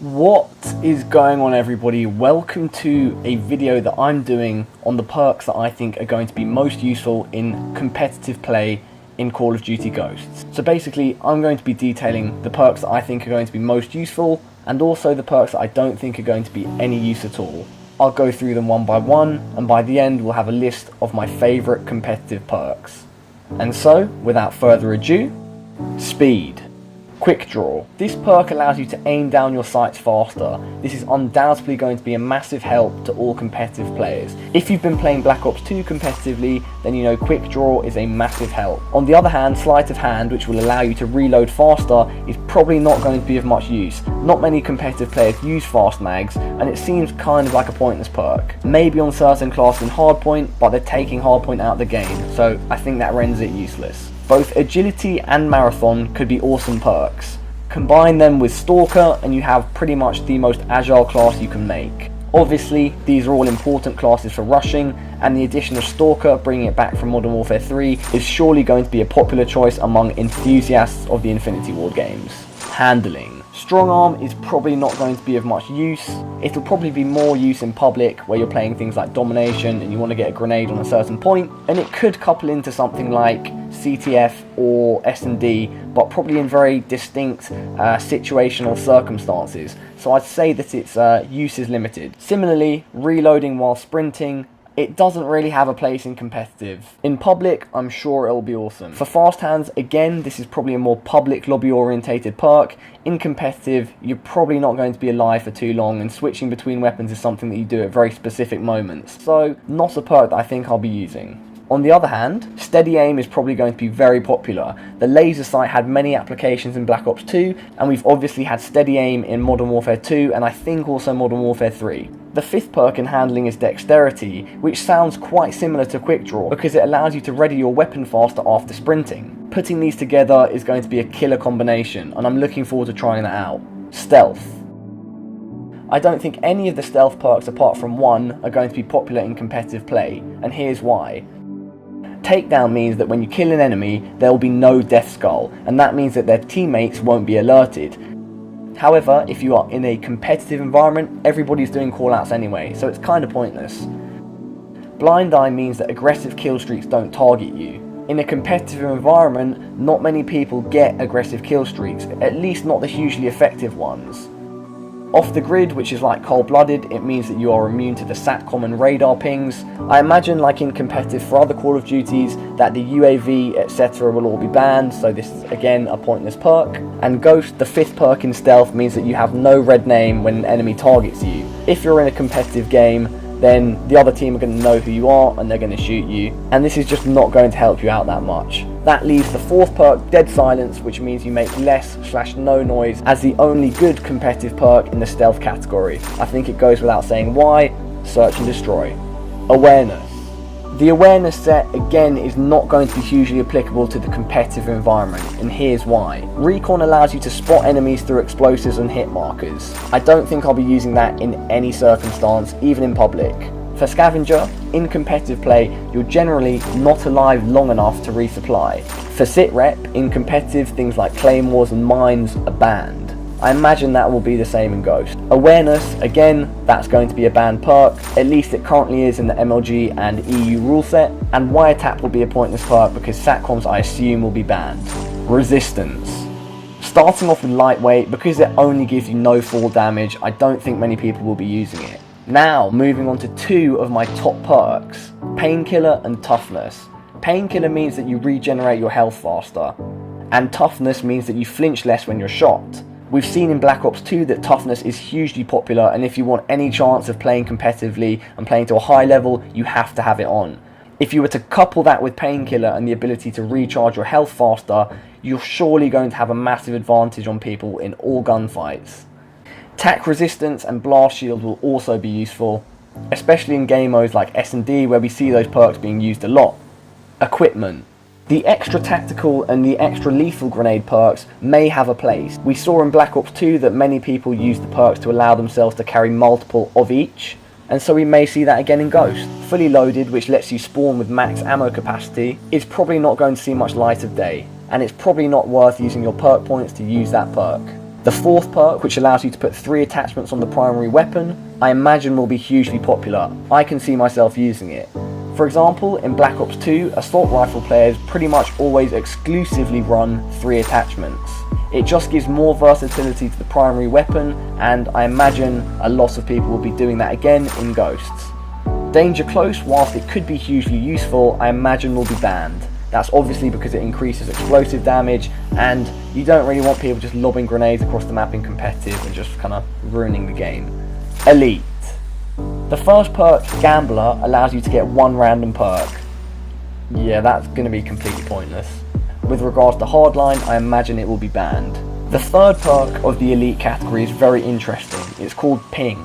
What is going on, everybody? Welcome to a video that I'm doing on the perks that I think are going to be most useful in competitive play in Call of Duty Ghosts. So basically, I'm going to be detailing the perks that I think are going to be most useful, and also the perks that I don't think are going to be any use at all. I'll go through them one by one, and by the end we'll have a list of my favourite competitive perks. And so, without further ado, Speed. Quick Draw. This perk allows you to aim down your sights faster. This is undoubtedly going to be a massive help to all competitive players. If you've been playing Black Ops 2 competitively, then you know Quick Draw is a massive help. On the other hand, Sleight of Hand, which will allow you to reload faster, is probably not going to be of much use. Not many competitive players use fast mags, and it seems kind of like a pointless perk. Maybe on certain classes in Hardpoint, but they're taking Hardpoint out of the game, so I think that renders it useless. Both Agility and Marathon could be awesome perks. Combine them with Stalker and you have pretty much the most agile class you can make. Obviously, these are all important classes for rushing, and the addition of Stalker, bringing it back from Modern Warfare 3, is surely going to be a popular choice among enthusiasts of the Infinity Ward games. Handling. Strong Arm is probably not going to be of much use. It'll probably be more use in public where you're playing things like Domination and you want to get a grenade on a certain point, and it could couple into something like CTF or S&D, but probably in very distinct situational circumstances, so I'd say that its use is limited. Similarly, reloading while sprinting, it doesn't really have a place in competitive. In public, I'm sure it'll be awesome. For fast hands, again, this is probably a more public lobby orientated perk. In competitive, you're probably not going to be alive for too long, and switching between weapons is something that you do at very specific moments, so not a perk that I think I'll be using. On the other hand, Steady Aim is probably going to be very popular. The laser sight had many applications in Black Ops 2, and we've obviously had Steady Aim in Modern Warfare 2, and I think also Modern Warfare 3. The fifth perk in handling is Dexterity, which sounds quite similar to Quick Draw because it allows you to ready your weapon faster after sprinting. Putting these together is going to be a killer combination, and I'm looking forward to trying that out. Stealth. I don't think any of the stealth perks apart from one are going to be popular in competitive play, and here's why. Takedown means that when you kill an enemy, there will be no death skull, and that means that their teammates won't be alerted. However, if you are in a competitive environment, everybody's doing callouts anyway, so it's kind of pointless. Blind Eye means that aggressive kill streaks don't target you. In a competitive environment, not many people get aggressive kill streaks, at least not the hugely effective ones. Off the grid, which is like cold-blooded, it means that you are immune to the SATCOM and radar pings. I imagine, like in competitive for other Call of Duties, that the UAV etc. will all be banned, so this is again a pointless perk. And Ghost, the fifth perk in stealth, means that you have no red name when an enemy targets you. If you're in a competitive game, then the other team are going to know who you are and they're going to shoot you, and this is just not going to help you out that much. That leaves the fourth perk, Dead Silence, which means you make less/no noise, as the only good competitive perk in the stealth category. I think it goes without saying why. Search and Destroy. Awareness. The awareness set, again, is not going to be hugely applicable to the competitive environment, and here's why. Recon allows you to spot enemies through explosives and hit markers. I don't think I'll be using that in any circumstance, even in public. For Scavenger, in competitive play, you're generally not alive long enough to resupply. For Sitrep, in competitive, things like claymores and mines are banned. I imagine that will be the same in Ghost. Awareness, again, that's going to be a banned perk, at least it currently is in the MLG and EU rule set, and Wiretap will be a pointless perk because SATCOMs I assume will be banned. Resistance. Starting off with Lightweight, because it only gives you no fall damage, I don't think many people will be using it. Now, moving on to two of my top perks, Painkiller and Toughness. Painkiller means that you regenerate your health faster, and Toughness means that you flinch less when you're shot. We've seen in Black Ops 2 that Toughness is hugely popular, and if you want any chance of playing competitively and playing to a high level, you have to have it on. If you were to couple that with Painkiller and the ability to recharge your health faster, you're surely going to have a massive advantage on people in all gunfights. Tac Resistance and Blast Shield will also be useful, especially in game modes like S&D where we see those perks being used a lot. Equipment. The extra tactical and the extra lethal grenade perks may have a place. We saw in Black Ops 2 that many people used the perks to allow themselves to carry multiple of each, and so we may see that again in Ghost. Fully Loaded, which lets you spawn with max ammo capacity, is probably not going to see much light of day, and it's probably not worth using your perk points to use that perk. The fourth perk, which allows you to put 3 attachments on the primary weapon, I imagine will be hugely popular. I can see myself using it. For example, in Black Ops 2, assault rifle players pretty much always exclusively run 3 attachments. It just gives more versatility to the primary weapon, and I imagine a lot of people will be doing that again in Ghosts. Danger Close, whilst it could be hugely useful, I imagine will be banned. That's obviously because it increases explosive damage, and you don't really want people just lobbing grenades across the map in competitive and just kind of ruining the game. Elite. The first perk, Gambler, allows you to get 1 random perk. Yeah, that's going to be completely pointless. With regards to Hardline, I imagine it will be banned. The third perk of the Elite category is very interesting. It's called Ping.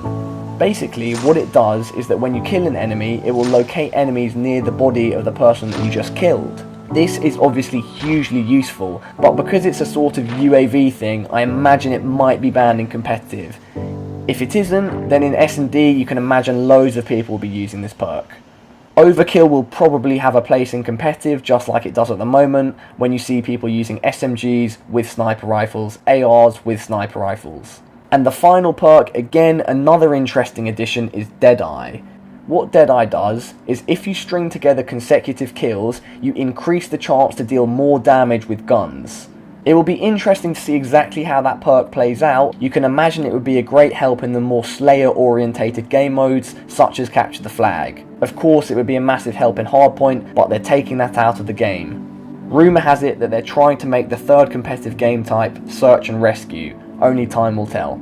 Basically, what it does is that when you kill an enemy, it will locate enemies near the body of the person that you just killed. This is obviously hugely useful, but because it's a sort of UAV thing, I imagine it might be banned in competitive. If it isn't, then in S&D you can imagine loads of people will be using this perk. Overkill will probably have a place in competitive, just like it does at the moment, when you see people using SMGs with sniper rifles, ARs with sniper rifles. And the final perk, again another interesting addition, is Deadeye. What Deadeye does is if you string together consecutive kills, you increase the chance to deal more damage with guns. It will be interesting to see exactly how that perk plays out. You can imagine it would be a great help in the more Slayer orientated game modes, such as Capture the Flag. Of course it would be a massive help in Hardpoint, but they're taking that out of the game. Rumour has it that they're trying to make the third competitive game type Search and Rescue. Only time will tell.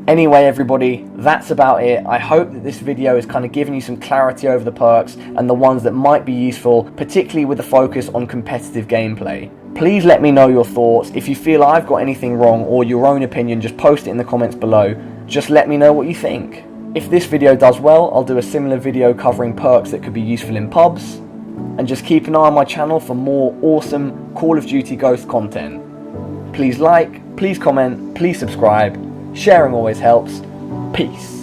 Anyway everybody, that's about it. I hope that this video has kind of given you some clarity over the perks and the ones that might be useful, particularly with the focus on competitive gameplay. Please let me know your thoughts. If you feel I've got anything wrong or your own opinion, just post it in the comments below. Just let me know what you think. If this video does well, I'll do a similar video covering perks that could be useful in pubs. And just keep an eye on my channel for more awesome Call of Duty Ghost content. Please like, please comment, please subscribe. Sharing always helps. Peace.